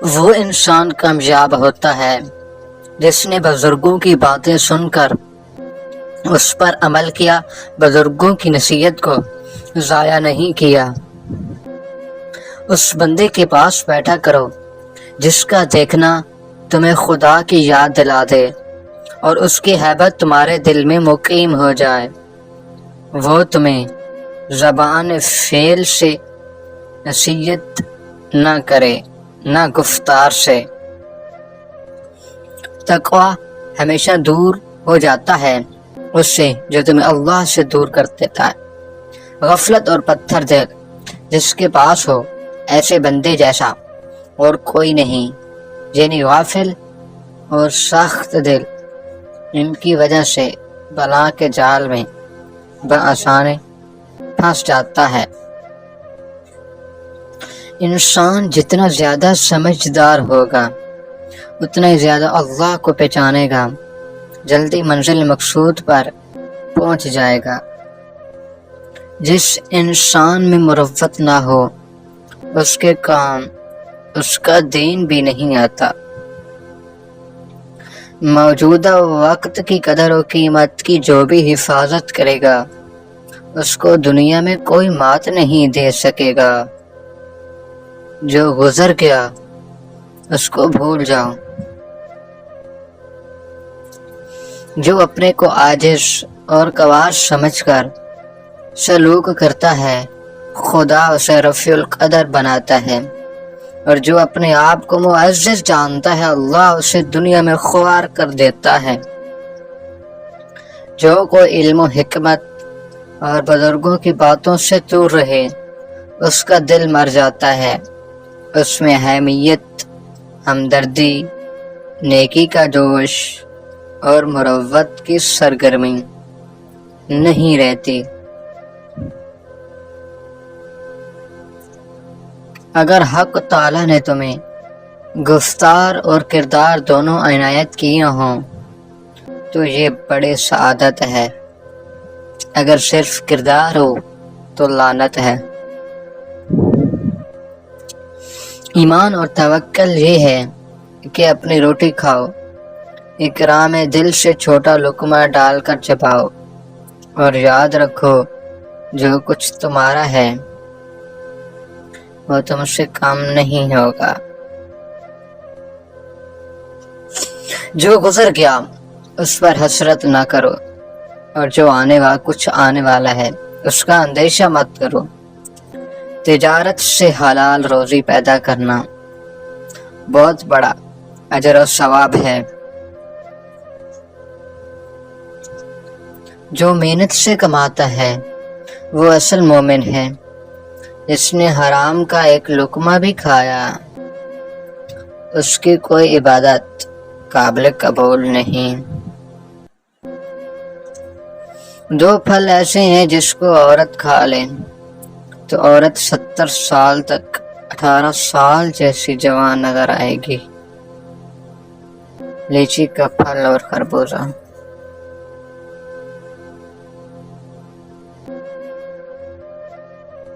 وہ انسان کامیاب ہوتا ہے جس نے بزرگوں کی باتیں سن کر اس پر عمل کیا، بزرگوں کی نصیحت کو ضائع نہیں کیا۔ اس بندے کے پاس بیٹھا کرو جس کا دیکھنا تمہیں خدا کی یاد دلا دے اور اس کی ہیبت تمہارے دل میں مقیم ہو جائے۔ وہ تمہیں زبان فعل سے نصیحت نہ کرے نہ گفتار سے۔ تقوی ہمیشہ دور ہو جاتا ہے اس سے جو تمہیں اللہ سے دور کر دیتا ہے۔ غفلت اور پتھر دل جس کے پاس ہو ایسے بندے جیسا اور کوئی نہیں، یعنی غافل اور سخت دل ان کی وجہ سے بلا کے جال میں بآسانی پھنس جاتا ہے۔ انسان جتنا زیادہ سمجھدار ہوگا اتنا ہی زیادہ اللہ کو پہچانے گا، جلدی منزل مقصود پر پہنچ جائے گا۔ جس انسان میں مروت نہ ہو اس کے کام اس کا دین بھی نہیں آتا۔ موجودہ وقت کی قدر و قیمت کی جو بھی حفاظت کرے گا اس کو دنیا میں کوئی مات نہیں دے سکے گا۔ جو گزر گیا اس کو بھول جاؤ۔ جو اپنے کو عاجز اور کواش سمجھ کر سلوک کرتا ہے خدا اسے رفیع القدر بناتا ہے، اور جو اپنے آپ کو معزز جانتا ہے اللہ اسے دنیا میں خوار کر دیتا ہے۔ جو کوئی علم و حکمت اور بزرگوں کی باتوں سے دور رہے اس کا دل مر جاتا ہے، اس میں حمیت، ہمدردی، نیکی کا جوش اور مروت کی سرگرمی نہیں رہتی۔ اگر حق تعالی نے تمہیں گفتار اور کردار دونوں عنایت کیے ہوں تو یہ بڑی سعادت ہے، اگر صرف کردار ہو تو لعنت ہے۔ ایمان اور توکل یہ ہے کہ اپنی روٹی کھاؤ، اکرام دل سے چھوٹا لقمہ ڈال کر چباؤ، اور یاد رکھو جو کچھ تمہارا ہے وہ تم سے کم نہیں ہوگا۔ جو گزر گیا اس پر حسرت نہ کرو، اور جو کچھ آنے والا ہے اس کا اندیشہ مت کرو۔ تجارت سے حلال روزی پیدا کرنا بہت بڑا اجر و ثواب ہے۔ جو محنت سے کماتا ہے وہ اصل مومن ہے۔ جس نے حرام کا ایک لقمہ بھی کھایا اس کی کوئی عبادت قابل قبول نہیں۔ دو پھل ایسے ہیں جس کو عورت کھا لے تو عورت 70 سال تک 18 سال جیسی جوان نظر آئے گی، لیچی کا پھل اور خربوزہ۔